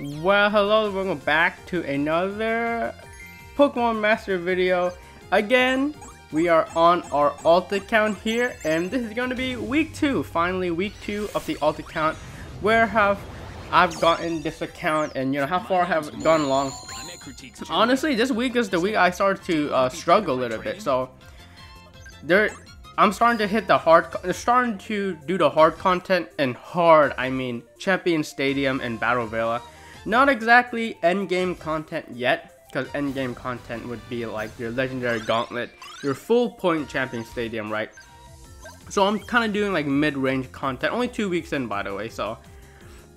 Well, hello, welcome back to another Pokemon Master video. Again, we are on our alt account here, and this is going to be week 2, finally week 2 of the alt account. Where have I've gotten this account, and you know how far I have gone along. Honestly, this week is the week I started to struggle a little bit. So I'm starting to hit the starting to do the hard content, and hard I mean Champion Stadium and Battle Villa. Not exactly endgame content yet, because endgame content would be like your Legendary Gauntlet, your full point Champion Stadium, right? So I'm kind of doing like mid-range content, only 2 weeks in by the way, so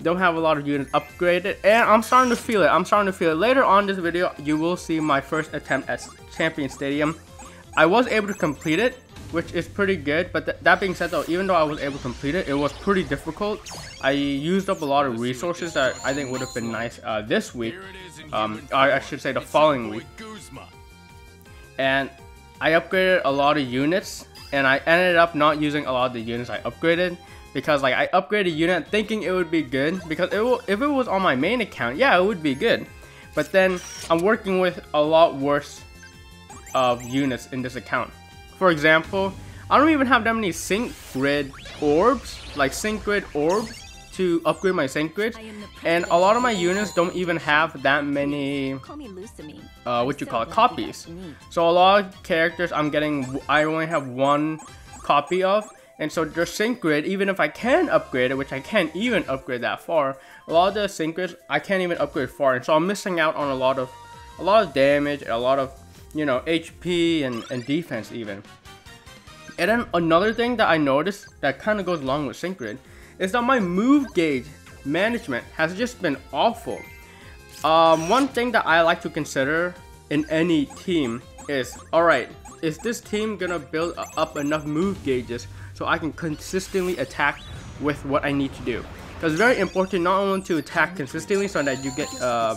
don't have a lot of units upgraded, and I'm starting to feel it. Later on this video, you will see my first attempt at Champion Stadium. I was able to complete it, which is pretty good, but that being said though, even though I was able to complete it, it was pretty difficult. I used up a lot of resources that I think would have been nice this week, I should say the following week. And I upgraded a lot of units, and I ended up not using a lot of the units I upgraded, because like I upgraded a unit thinking it would be good, because if it was on my main account, yeah, it would be good. But then I'm working with a lot worse of units in this account. For example, I don't even have that many sync grid orbs, to upgrade my sync grid, and a lot of my units don't even have that many copies. So a lot of characters I only have one copy of, and so their sync grid, even if I can upgrade it, which I can't even upgrade that far, a lot of the sync grids I can't even upgrade far, and so I'm missing out on a lot of damage, a lot of, you know, HP and defense even. And then another thing that I noticed that kind of goes along with sync grid is that my move gauge management has just been awful. One thing that I like to consider in any team is, alright, is this team gonna build up enough move gauges so I can consistently attack with what I need to do? Because it's very important not only to attack consistently so that you get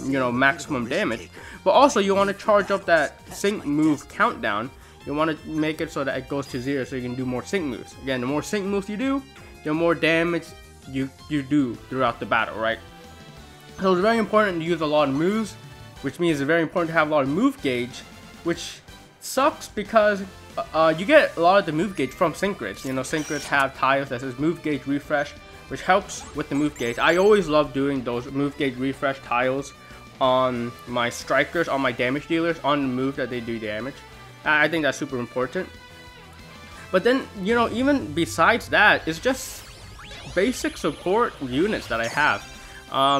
you know, maximum damage, but also you want to charge up that sync move countdown. You want to make it so that it goes to 0 so you can do more sync moves. Again, the more sync moves you do, the more damage you do throughout the battle, right? So it's very important to use a lot of moves, which means it's very important to have a lot of move gauge, which sucks because you get a lot of the move gauge from sync grids. You know, sync grids have tiles that says move gauge refresh, which helps with the move gauge. I always love doing those move gauge refresh tiles on my strikers, on my damage dealers, on the move that they do damage. I think that's super important. But then, you know, even besides that, it's just basic support units that I have.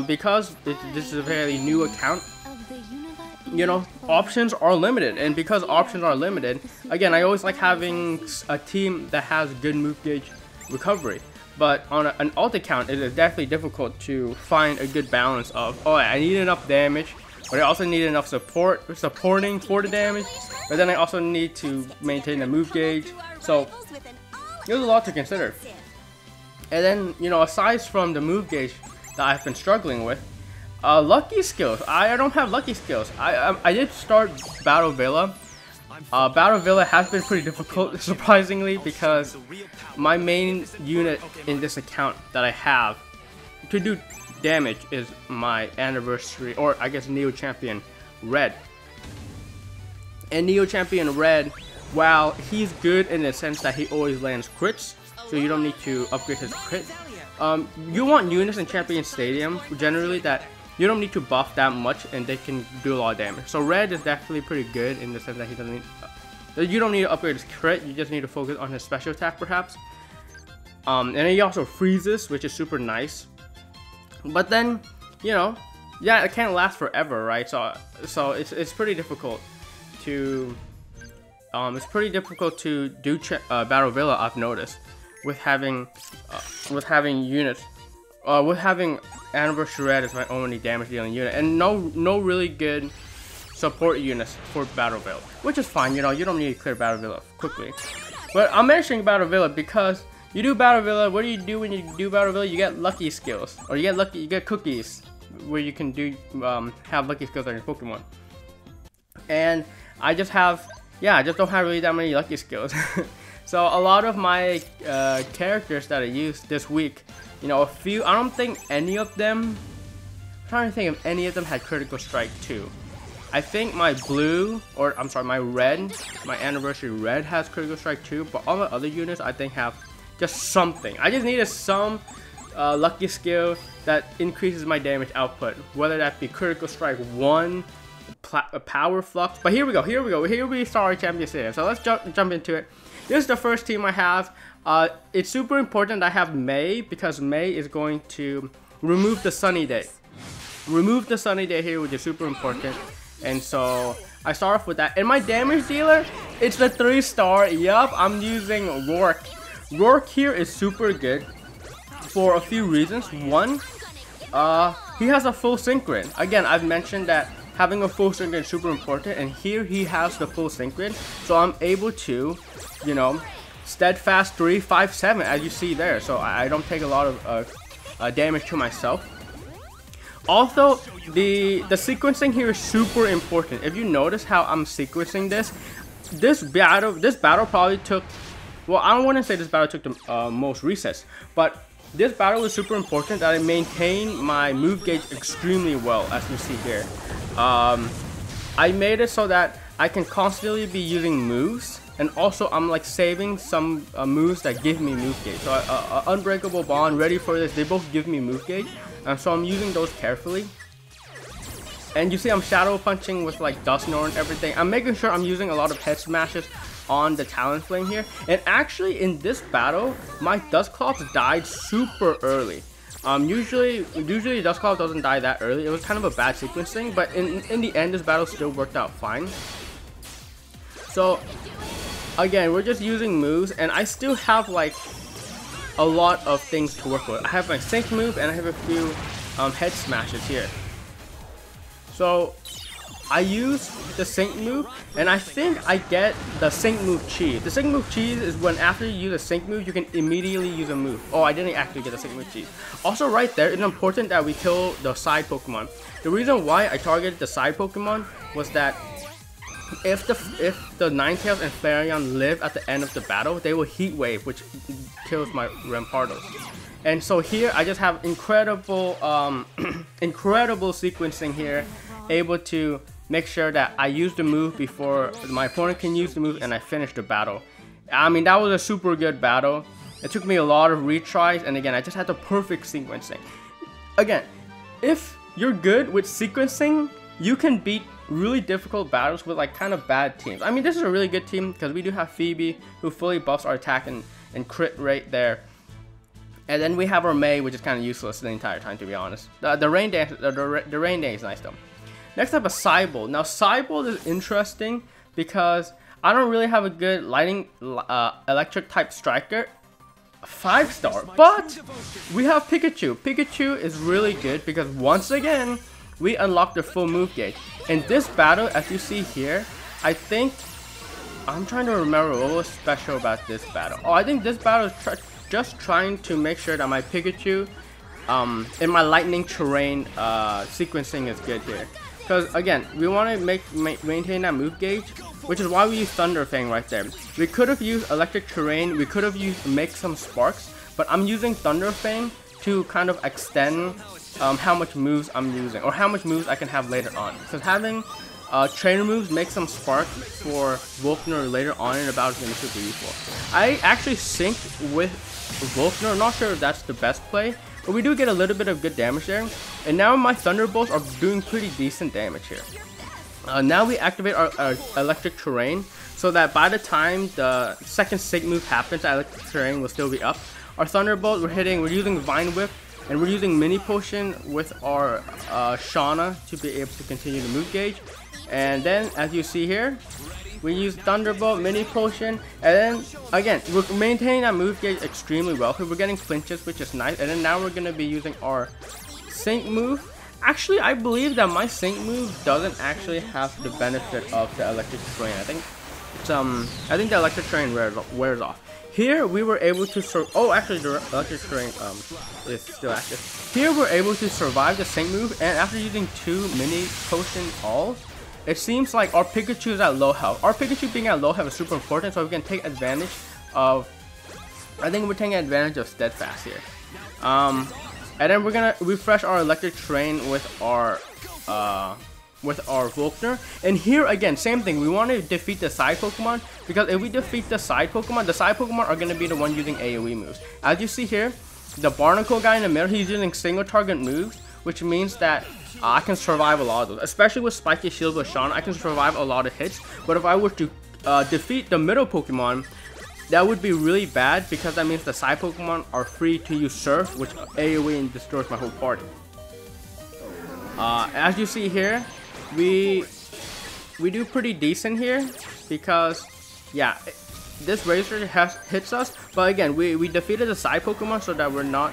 Because this is a very new account, you know, options are limited, and because options are limited, again, I always like having a team that has good move gauge recovery. But on an alt account, it is definitely difficult to find a good balance of, oh, I need enough damage, but I also need enough supporting for the damage, but then I also need to maintain the move gauge. So there's a lot to consider. And then, you know, aside from the move gauge that I've been struggling with, lucky skills. I don't have lucky skills. I did start Battle Villa. Battle Villa has been pretty difficult, surprisingly, because my main unit in this account that I have to do damage is my anniversary, or I guess Neo Champion Red. And Neo Champion Red, while he's good in the sense that he always lands crits, so you don't need to upgrade his crit. You want units in Champion Stadium generally that you don't need to buff that much, and they can do a lot of damage. So Red is definitely pretty good in the sense that he doesn't need, you don't need to upgrade his crit, you just need to focus on his special attack perhaps. And then he also freezes, which is super nice. But then, you know, yeah, it can't last forever, right? So it's pretty difficult to do Battle Villa, I've noticed, with having units, with having Anniversary Red as my only damage dealing unit, and no really good support units for Battle Villa, which is fine. You know, you don't need to clear Battle Villa quickly. But I'm mentioning Battle Villa because you do Battle Villa. What do you do when you do Battle Villa? You get lucky skills, or you get cookies, where you can do have lucky skills on your Pokemon. And I just don't have really that many lucky skills. So a lot of my characters that I used this week, you know, I don't think any of them I'm trying to think if any of them had critical strike too. I think my blue, or I'm sorry, my red, my anniversary red has critical strike too, but all the other units I think have just something. I just needed some lucky skill that increases my damage output, whether that be critical strike 1, power flux. But here we go, here we start our champion series. So let's jump into it. This is the first team I have. It's super important I have May, because May is going to remove the sunny day. Remove the sunny day here, which is super important. And so I start off with that. And my damage dealer, it's the 3-star. Yup, I'm using Rourke. Rourke here is super good for a few reasons. One, he has a full synchron. Again, I've mentioned that having a full synchron is super important, and here he has the full synchron, so I'm able to, you know, steadfast 3, 5, 7 as you see there, so I don't take a lot of damage to myself. Also, the sequencing here is super important. If you notice how I'm sequencing this battle probably took, well, I don't want to say this battle took the most resets, but this battle is super important that I maintain my move gauge extremely well, as you see here. I made it so that I can constantly be using moves, and also I'm like saving some moves that give me move gauge. So Unbreakable Bond, Ready for This, they both give me move gauge, so I'm using those carefully. And you see I'm shadow punching with like Dustnor and everything. I'm making sure I'm using a lot of head smashes on the Talonflame here. And actually in this battle, my Dustclops died super early. Usually Dustclops doesn't die that early. It was kind of a bad sequencing, but in the end, this battle still worked out fine. So again, we're just using moves, and I still have like a lot of things to work with. I have my sync move, and I have a few head smashes here. So I use the sync move, and I think I get the sync move cheese. The sync move cheese is when after you use a sync move, you can immediately use a move. Oh, I didn't actually get the sync move cheese. Also right there, it's important that we kill the side Pokemon. The reason why I targeted the side Pokemon was that if the Ninetales and Flareon live at the end of the battle, they will Heat Wave, which kills my Rampardos. And so here I just have incredible incredible sequencing here, able to make sure that I use the move before my opponent can use the move, and I finish the battle. I mean, that was a super good battle. It took me a lot of retries, and again, I just had the perfect sequencing. Again, if you're good with sequencing, you can beat really difficult battles with like kind of bad teams. I mean, this is a really good team because we do have Phoebe, who fully buffs our attack and crit rate there. And then we have our May, which is kind of useless the entire time, to be honest. The rain dance is nice though. Next up, a Cybolt. Now Cybolt is interesting because I don't really have a good lightning electric type striker. 5-star, but we have Pikachu. Pikachu is really good because once again we unlock the full move gauge. In this battle, as you see here, I think I'm trying to remember what was special about this battle. Oh, I think this battle is just trying to make sure that my Pikachu in my lightning terrain sequencing is good here. Because again, we want to maintain that move gauge, which is why we use Thunder Fang right there. We could have used electric terrain, we could have used Make Some Sparks, but I'm using Thunder Fang to kind of extend how much moves I'm using, or how much moves I can have later on. Because having trainer moves Make Some Spark for Volkner later on in the battle is going to be super useful. I actually sync with Volkner. I'm not sure if that's the best play, but we do get a little bit of good damage there. And now my Thunderbolts are doing pretty decent damage here. Now we activate our electric terrain, so that by the time the second sync move happens, our electric terrain will still be up. Our Thunderbolt, we're using Vine Whip, and we're using Mini Potion with our Shauna to be able to continue the move gauge. And then, as you see here, we use Thunderbolt, Mini Potion, and then again, we're maintaining that move gauge extremely well. We're getting flinches, which is nice. And then now we're going to be using our sync move. Actually, I believe that my sync move doesn't actually have the benefit of the electric terrain. I think it's I think the electric terrain wears off. Here we were able to oh, actually the electric terrain is still active. Here we're able to survive the sync move, and after using 2 Mini Potion alls, it seems like our Pikachu is at low health. Our Pikachu being at low health is super important, so we can take advantage of. I think we're taking advantage of Steadfast here. And then we're gonna refresh our electric terrain with our Volkner. And here again, same thing. We want to defeat the side Pokemon, because if we defeat the side Pokemon are gonna be the one using AoE moves. As you see here, the Barnacle guy in the middle, he's using single target moves, which means that I can survive a lot of those. Especially with Spiky Shield with Sean, I can survive a lot of hits. But if I were to defeat the middle Pokemon, that would be really bad, because that means the side Pokemon are free to use Surf, which AoE and destroys my whole party. As you see here, we do pretty decent here, because yeah, this Razor hits us. But again, we defeated the side Pokemon so that we're not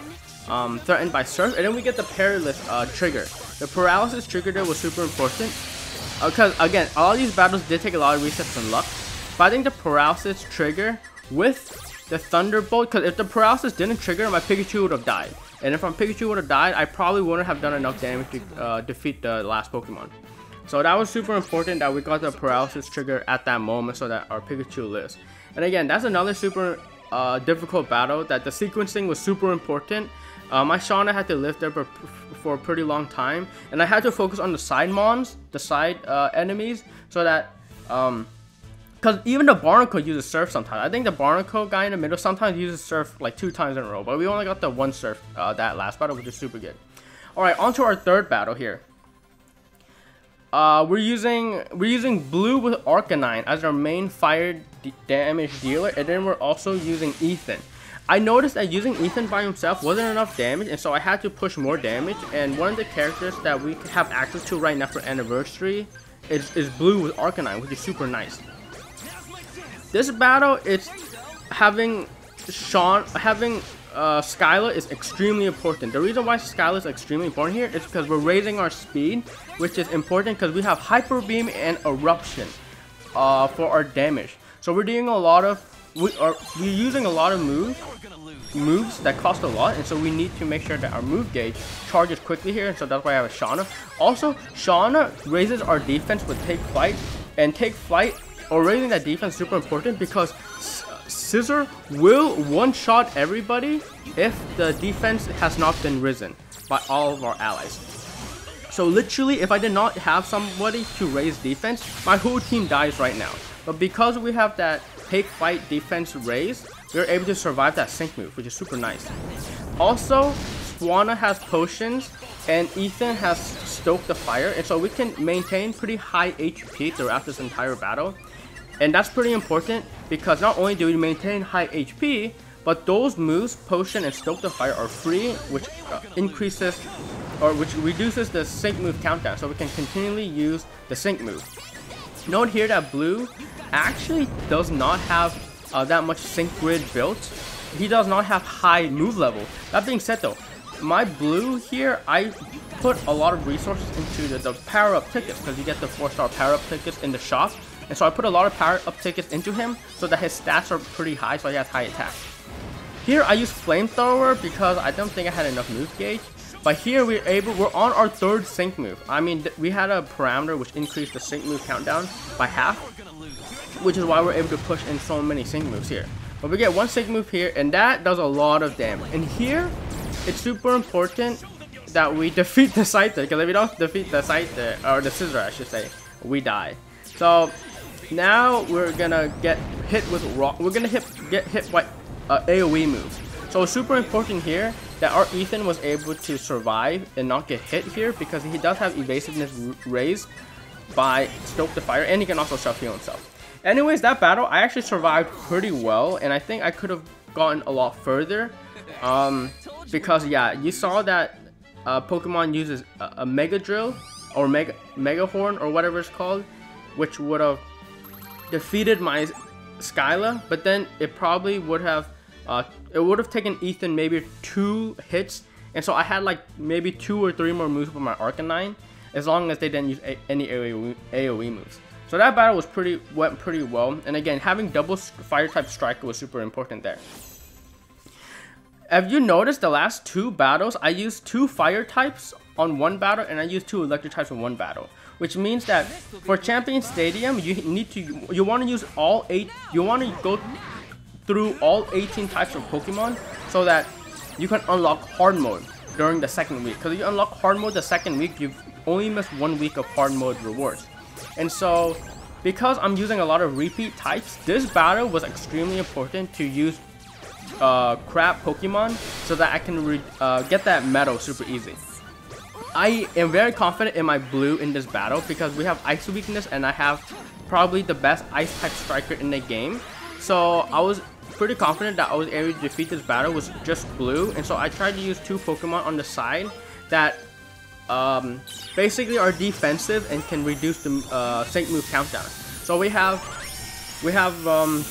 threatened by Surf. And then we get the Paralysis trigger. The Paralysis trigger there was super important, because again, all these battles did take a lot of resets and luck. But I think the Paralysis trigger with the Thunderbolt, because if the Paralysis didn't trigger, my Pikachu would have died. And if my Pikachu would have died, I probably wouldn't have done enough damage to defeat the last Pokemon. So that was super important that we got the Paralysis trigger at that moment so that our Pikachu lives. And again, that's another super difficult battle, that the sequencing was super important. My Shauna had to live there for a pretty long time, and I had to focus on the side mons, the side enemies, so that because even the Barnacle uses Surf sometimes. I think the Barnacle guy in the middle sometimes uses Surf like 2 times in a row, but we only got the 1 Surf that last battle, which is super good. Alright, on to our third battle here. We're using Blue with Arcanine as our main fire damage dealer, and then we're also using Ethan. I noticed that using Ethan by himself wasn't enough damage, and so I had to push more damage. And one of the characters that we have access to right now for Anniversary is Blue with Arcanine, which is super nice. This battle, it's having Skyla is extremely important. The reason why Skyla is extremely important here is because we're raising our speed, which is important because we have Hyper Beam and Eruption for our damage. So we're doing a lot of we're using a lot of moves that cost a lot, and so we need to make sure that our move gauge charges quickly here, and so that's why I have a Shauna. Also, Shauna raises our defense with Take Flight, and Take Flight or raising that defense is super important because Scissor will one-shot everybody if the defense has not been risen by all of our allies. So literally, if I did not have somebody to raise defense, my whole team dies right now. But because we have that Take Fight defense raised, we're able to survive that sync move, which is super nice. Also, Swanna has potions and Ethan has Stoke the Fire, and so we can maintain pretty high HP throughout this entire battle. And that's pretty important because not only do we maintain high HP, but those moves, Potion and Stoke the Fire, are free, which which reduces the sync move countdown, so we can continually use the sync move. Note here that Blue actually does not have that much sync grid built. He does not have high move level. That being said though, my Blue here, I put a lot of resources into the power up tickets because you get the 4-star power up tickets in the shop. And so I put a lot of power up tickets into him so that his stats are pretty high, so he has high attack. Here I use Flamethrower because I don't think I had enough move gauge. But here we're on our 3rd sync move. I mean, we had a parameter which increased the sync move countdown by half, which is why we're able to push in so many sync moves here. But we get 1 sync move here, and that does a lot of damage. And here, it's super important that we defeat the Scyther, because if we don't defeat the Scyther, or the Scissor I should say, we die. So now we're gonna get hit with rock. We're gonna get hit by AoE moves. So it's super important here that our Ethan was able to survive and not get hit here because he does have evasiveness raised by Stoke the Fire, and he can also self-heal himself. Anyways, that battle I actually survived pretty well, and I think I could have gotten a lot further because yeah, you saw that Pokemon uses a Mega Drill or Mega Horn or whatever it's called, which would have defeated my Skyla, but then it probably would have taken Ethan maybe 2 hits, and so I had like maybe 2 or 3 more moves with my Arcanine, as long as they didn't use any AoE moves. So that battle was went pretty well, and again, having double fire type striker was super important there. Have you noticed the last 2 battles I used 2 fire types on 1 battle, and I used 2 electric types in 1 battle, which means that for Champion Stadium you want to use all 8. You want to go through all 18 types of Pokemon so that you can unlock hard mode. during the second week. Because you unlock hard mode the second week, you've only missed 1 week of hard mode rewards. And so, because I'm using a lot of repeat types, this battle was extremely important to use crap Pokemon so that I can get that medal super easy. I am very confident in my blue in this battle because we have ice weakness and I have probably the best ice type striker in the game. So I was pretty confident that I was able to defeat this battle with just blue, and so I tried to use 2 Pokemon on the side that basically are defensive and can reduce the sync move countdown. So we have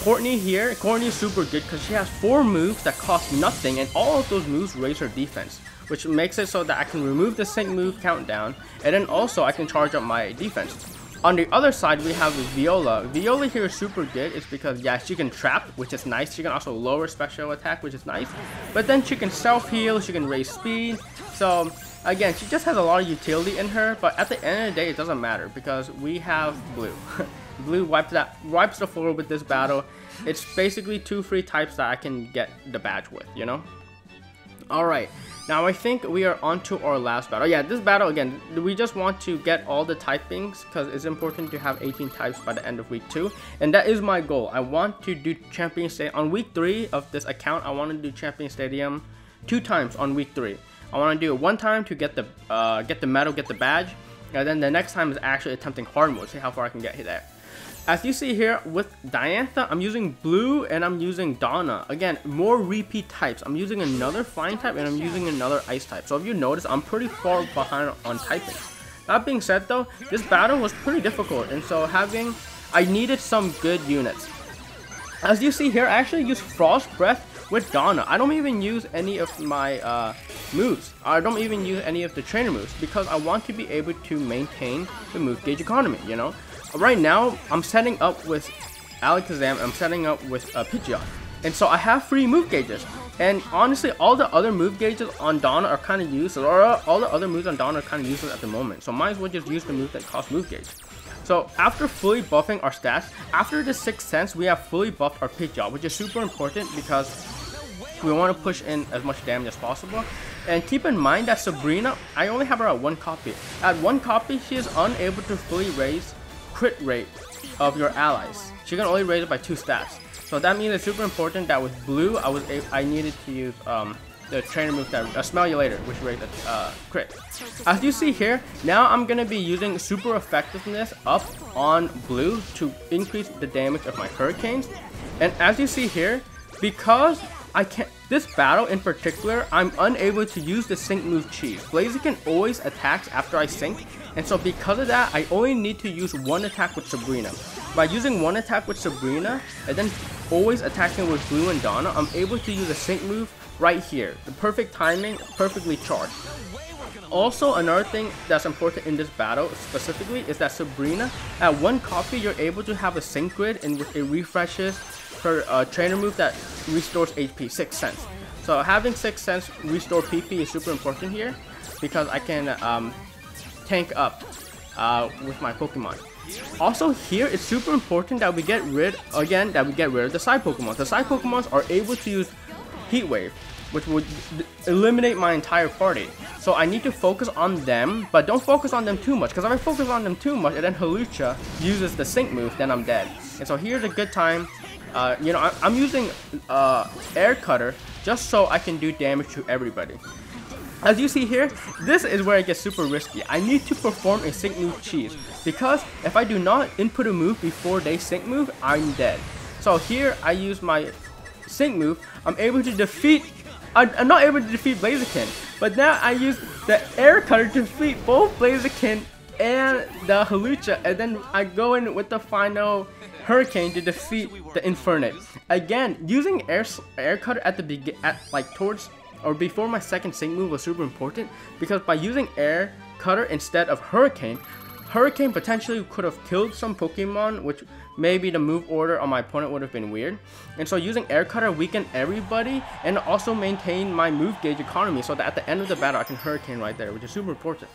Courtney here. Courtney is super good because she has 4 moves that cost nothing, and all of those moves raise her defense, which makes it so that I can remove the sync move countdown, and then also I can charge up my defense. On the other side, we have Viola. Viola here is super good. It's because, yeah, she can trap, which is nice. She can also lower special attack, which is nice. But then she can self-heal, she can raise speed. So, again, she just has a lot of utility in her. But at the end of the day, it doesn't matter because we have Blue. Blue wipes the floor with this battle. It's basically 2 free types that I can get the badge with, you know? Alright. Now I think we are on to our last battle. Yeah, this battle, again, we just want to get all the typings because it's important to have 18 types by the end of week 2. And that is my goal. I want to do Champion Stadium. On week 3 of this account, I want to do Champion Stadium 2 times on week 3. I want to do it 1 time to get the medal, get the badge. And then the next time is actually attempting hard mode, see how far I can get there. As you see here with Diantha, I'm using Blue and I'm using Donna. Again, more repeat types. I'm using another flying type and I'm using another ice type. So if you notice, I'm pretty far behind on typing. That being said though, this battle was pretty difficult, and so I needed some good units. As you see here, I actually use Frost Breath with Donna. I don't even use any of my moves. I don't even use any of the trainer moves because I want to be able to maintain the move gauge economy, you know? Right now, I'm setting up with Alakazam, I'm setting up with Pidgeot. And so I have free move gauges. And honestly, all the other move gauges on Donna are kind of useless, or all the other moves on Donna are kind of useless at the moment. So might as well just use the move that costs move gauge. So after fully buffing our stats, after the 6th sense, we have fully buffed our Pidgeot, which is super important because we want to push in as much damage as possible. And keep in mind that Sabrina, I only have her at 1 copy. At 1 copy, she is unable to fully raise crit rate of your allies. She can only raise it by 2 stats. So that means it's super important that with Blue, I needed to use the trainer move that Smell You Later, which raised crit. As you see here, now I'm gonna be using super effectiveness up on Blue to increase the damage of my hurricanes. And as you see here, because this battle in particular, I'm unable to use the sync move cheese. Blaziken always attacks after I sync, and so because of that, I only need to use 1 attack with Sabrina. By using 1 attack with Sabrina, and then always attacking with Blue and Donna, I'm able to use a sync move right here. The perfect timing, perfectly charged. Also, another thing that's important in this battle specifically is that Sabrina, at 1 copy, you're able to have a sync grid in which it refreshes her trainer move that restores HP, 6th sense. So having 6th sense restore PP is super important here because I can tank up with my Pokemon. Also here, it's super important that we get rid of the side Pokemon. The side Pokemons are able to use Heat Wave, which would eliminate my entire party. So I need to focus on them, but don't focus on them too much, because if I focus on them too much and then Hawlucha uses the sync move, then I'm dead. And so here's a good time. You know, I'm using Air Cutter just so I can do damage to everybody. As you see here, this is where it gets super risky. I need to perform a sync move cheese, because if I do not input a move before they sync move, I'm dead. So here I use my sync move. I'm able to defeat, I'm not able to defeat Blaziken, but now I use the Air Cutter to defeat both Blaziken and the Hawlucha, and then I go in with the final Hurricane to defeat the Infernape. Again, using Air Cutter at the towards or before my 2nd sync move was super important, because by using Air Cutter instead of Hurricane potentially could have killed some Pokemon, which maybe the move order on my opponent would have been weird. And so using Air Cutter weakened everybody and also maintain my move gauge economy so that at the end of the battle I can Hurricane right there, which is super important.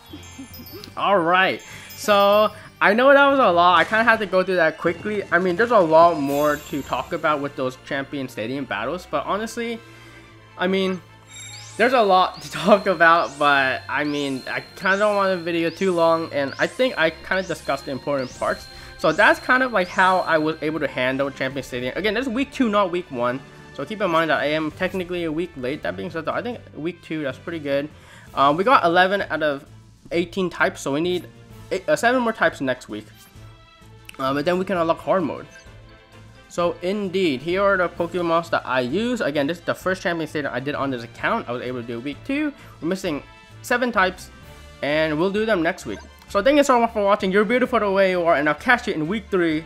Alright, so I know that was a lot. I kind of had to go through that quickly. I mean, there's a lot more to talk about with those Champion Stadium battles, but honestly, I mean, there's a lot to talk about, but I mean, I kind of don't want the video too long, and I think I kind of discussed the important parts. So that's kind of like how I was able to handle Champion Stadium. Again, this is week 2, not week 1. So keep in mind that I am technically a week late. That being said, though, I think week 2, that's pretty good. We got 11 out of 18 types, so we need 7 more types next week. But then we can unlock hard mode. So indeed, here are the Pokemons that I use. Again, this is the first Champion Stadium I did on this account. I was able to do week 2. We're missing 7 types, and we'll do them next week. So thank you so much for watching. You're beautiful the way you are, and I'll catch you in week 3.